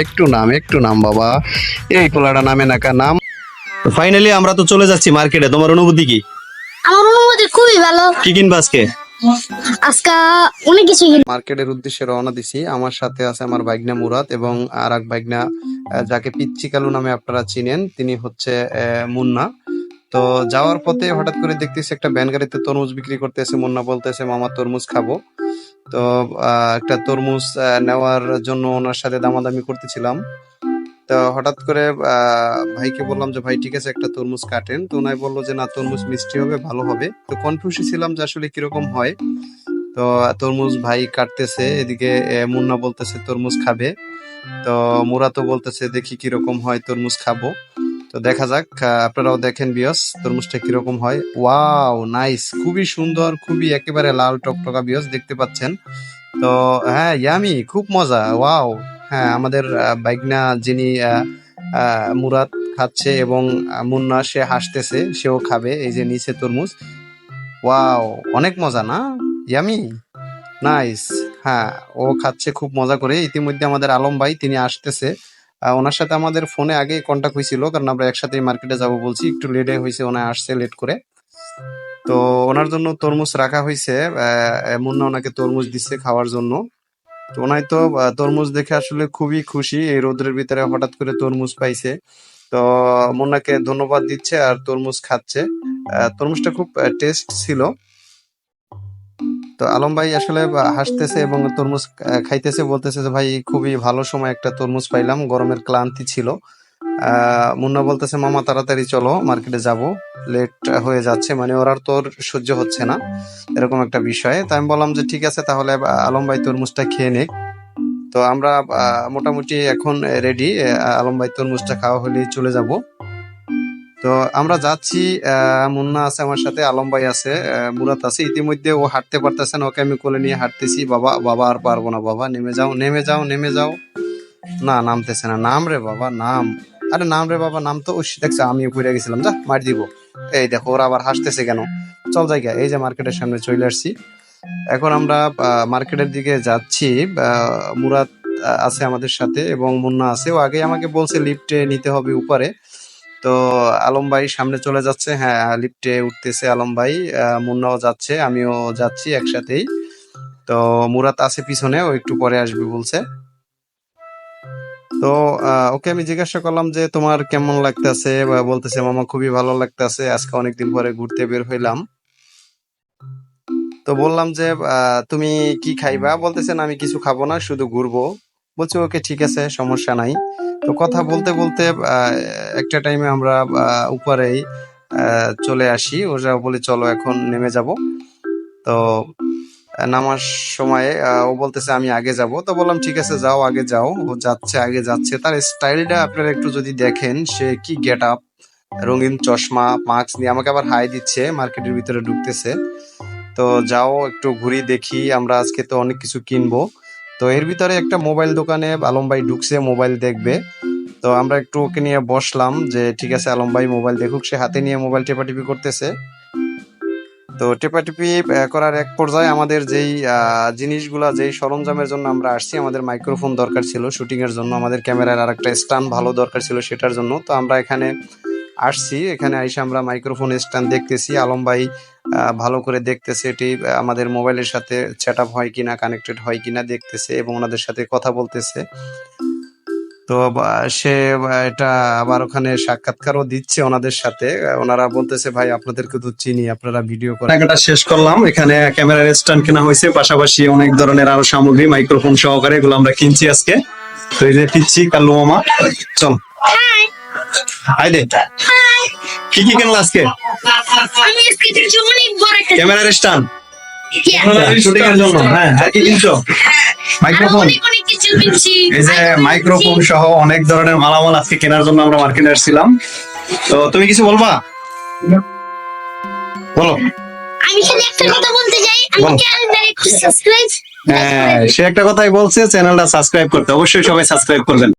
একটু নাম বাবা, এই পোলাটা নামে না কা নাম। ফাইনালি আমরা তো চলে যাচ্ছি মার্কেটে, তোমার অনুভূতি কি? আমার অনুভূতি খুবই ভালো। কি কিনবা আজকে? আজকে অনেক কিছু মার্কেটের উদ্দেশ্যে রওনা দিছি। আমার সাথে আছে আমার ভাইগনা মুরাদ এবং আর এক ভাইগনা যাকে পিচ্চি কালু নামে আপনারা চিনেন, তিনি হচ্ছে মুন্না। তো যাওয়ার পথে হঠাৎ করে দেখতেছি একটা ভ্যান গাড়িতে তরমুজ বিক্রি করতেছে। মুন্না বলতেছে মামা তরমুজ খাবো। তো একটা তরমুজ নেওয়ার জন্য ওনার সাথে দামাদামি করতেছিলাম। তো হঠাৎ করে ভাইকে বললাম যে ভাই ঠিক আছে একটা তরমুজ কাটেন। তো ওনাই বললো যে না তরমুজ মিষ্টি হবে, ভালো হবে। তো কনফিউজে ছিলাম যে আসলে কিরকম হয়। তো তরমুজ ভাই কাটতেছে, এদিকে মুন্না বলতেছে তরমুজ খাবে। তো মুরাদও বলতেছে দেখি কিরকম হয়, তরমুজ খাবো। তো দেখা যাক, আপনারাও দেখেন বিয়স তরমুজটা কিরকম হয়। ওয়াও নাইস, খুবই সুন্দর, খুবই একেবারে লাল টকটকা বিয়স দেখতে পাচ্ছেন। তো হ্যাঁ ইয়ামি, খুব মজা, ওয়াও। হ্যাঁ আমাদের বাইগনা যিনি মুরাদ খাচ্ছে এবং মুন্না সে হাসতেছে, সেও খাবে। এই যে নিচে তরমুজ, ওয়াও অনেক মজা না, ইয়ামি, নাইস। হ্যাঁ ও খাচ্ছে খুব মজা করে। ইতিমধ্যে আমাদের আলম ভাই তিনি আসতেছে। ওনার সাথে আমাদের ফোনে আগে কন্ট্যাক্ট হয়েছিল, কারণ আমরা একসাথে মার্কেটে যাব বলছি, একটু লেটে হয়েছে, ওনা আসছে লেট করে। তো ওনার জন্য তরমুজ রাখা হয়েছে। মুন্না ওনাকে তরমুজ দিচ্ছে খাওয়ার জন্য। তো ওনাই তো তরমুজ দেখে আসলে খুবই খুশি, এই রোদ্রের ভিতরে হঠাৎ করে তরমুজ পাইছে। তো মুন্নাকে ধন্যবাদ দিচ্ছে আর তরমুজ খাচ্ছে। তরমুজটা খুব টেস্ট ছিল। তো আলম ভাই আসলে হাসতেছে এবং তরমুজ খাইতেছে, বলতেছে যে ভাই খুবই ভালো সময় একটা তরমুজ পাইলাম, গরমের ক্লান্তি ছিল। মুন্না বলতেছে মামা তাড়াতাড়ি চলো মার্কেটে যাব, লেট হয়ে যাচ্ছে, মানে ওর আর তোর সহ্য হচ্ছে না, এরকম একটা বিষয়। তো আমি বললাম যে ঠিক আছে তাহলে আলম ভাই তরমুজটা খেয়ে নে। তো আমরা মোটামুটি এখন রেডি, আলম ভাই তরমুজটা খাওয়া হলেই চলে যাব। তো আমরা যাচ্ছি, মুন্না আছে আমার সাথে, আলম ভাই আছে, মুরাদ আছে। ইতিমধ্যে ও হাঁটতে পারতেছে না, ওকে আমি কোলে নিয়ে হাঁটতেছি। বাবা বাবা আর পারবো না বাবা, নেমে যাও নেমে যাও নেমে যাও। না নামতেছে না, নাম রে বাবা নাম, আরে নাম রে বাবা নাম। তো দেখছে আমিও পড়ে গেছিলাম, যা মার দিব। এই দেখো ওরা আবার হাসতেছে কেন, চল জায়গা। এই যে মার্কেটের সামনে চলে আসছি, এখন আমরা মার্কেটের দিকে যাচ্ছি। মুরাদ আছে আমাদের সাথে এবং মুন্না আছে। ও আগে আমাকে বলছে লিফটে নিতে হবে উপরে। তো আলম ভাই সামনে চলে যাচ্ছে, হ্যাঁ লিফটে উঠতেছে আলম ভাই, মুন্নাও যাচ্ছে, আমিও যাচ্ছি একসাথেই। তো মুরাদ আছে পিছনে, ও একটু পরে আসবে বলছে। তো ওকে আমি জিজ্ঞাসা করলাম যে তোমার কেমন লাগতেছে, বলতেছে মামা খুবই ভালো লাগতেছে, আজকে অনেকদিন পরে ঘুরতে বের হইলাম। তো বললাম যে তুমি কি খাইবা, বলতেছেন আমি কিছু খাবো না, শুধু ঘুরবো। বলছে ওকে ঠিক আছে সমস্যা নাই। তো কথা বলতে বলতে একটা টাইমে আমরা উপরেই চলে আসি। ওরা বলে চলো এখন নেমে যাব। তো নামার সময় ও বলতেছে আমি আগে যাব। তো বললাম ঠিক আছে যাও আগে যাও। ও যাচ্ছে আগে যাচ্ছে, তার স্টাইলটা আপনারা একটু যদি দেখেন, সে কি গেট আপ, রঙিন চশমা মাস্ক নিয়ে আমাকে আবার হাই দিচ্ছে, মার্কেটের ভিতরে ঢুকতেছে। তো যাও একটু ঘুরি দেখি, আমরা আজকে তো অনেক কিছু কিনবো। তো এর ভিতরে একটা মোবাইল দোকানে আলম ভাই ঢুকছে, মোবাইল দেখবে। তো আমরা একটু ওকে নিয়ে বসলাম যে ঠিক আছে আলম ভাই মোবাইল দেখুক, সে হাতে নিয়ে মোবাইল টেপাটিপি করতেছে। তো টেপাটিপি করার এক পর্যায়ে আমাদের যেই জিনিসগুলা, যেই সরঞ্জামের জন্য আমরা আসছি, আমাদের মাইক্রোফোন দরকার ছিল শুটিং এর জন্য, আমাদের ক্যামেরার আর একটা স্ট্যান্ড ভালো দরকার ছিল সেটার জন্য। তো আমরা এখানে আসছি, এখানে এসে আমরা মাইক্রোফোন স্ট্যান্ড দেখতেছি। আলম ভাই ভালো করে দেখতেছে এটি আমাদের মোবাইলের সাথে সেট আপ হয় কিনা, কানেক্টেড হয় কিনা দেখতেছে এবং ওনাদের সাথে কথা বলতেছে। তো সে এটা আবার ওখানে সাক্ষাৎকারও দিচ্ছে ওনাদের সাথে। ওনারা বলতেছে ভাই আপনাদেরকে তো চিনি, আপনারা ভিডিও করেন। কেনাকাটা শেষ করলাম, এখানে ক্যামেরার স্ট্যান্ড কেনা হয়েছে, পাশাপাশি অনেক ধরনের আরো সামগ্রী মাইক্রোফোন সহকারে এগুলো আমরা কিনছি আজকে। তো এই যে পিচ্ছি কাল্লু মামা, চল হাই দে। কি কি কিনলা আজকে? আমি স্কেচের জন্য অনেক বড় একটা ক্যামেরার স্ট্যান্ড শুটিং এর জন্য, হ্যাঁ আর কি কিনছো? মাইক্রোফোন, অনেক কিছু কিনছি। এই যে মাইক্রোফোন সহ অনেক ধরনের মালামাল আজকে কেনার জন্য আমরা মার্কেটে আসছিলাম। তো তুমি কিছু বলবা, বলো। আমি শুধু একটা কথা বলতে চাই, আমার চ্যানেলটা একটু সাবস্ক্রাইব। হ্যাঁ সে একটা কথাই বলছে, চ্যানেলটা সাবস্ক্রাইব করতে, অবশ্যই সবাই সাবস্ক্রাইব করবেন।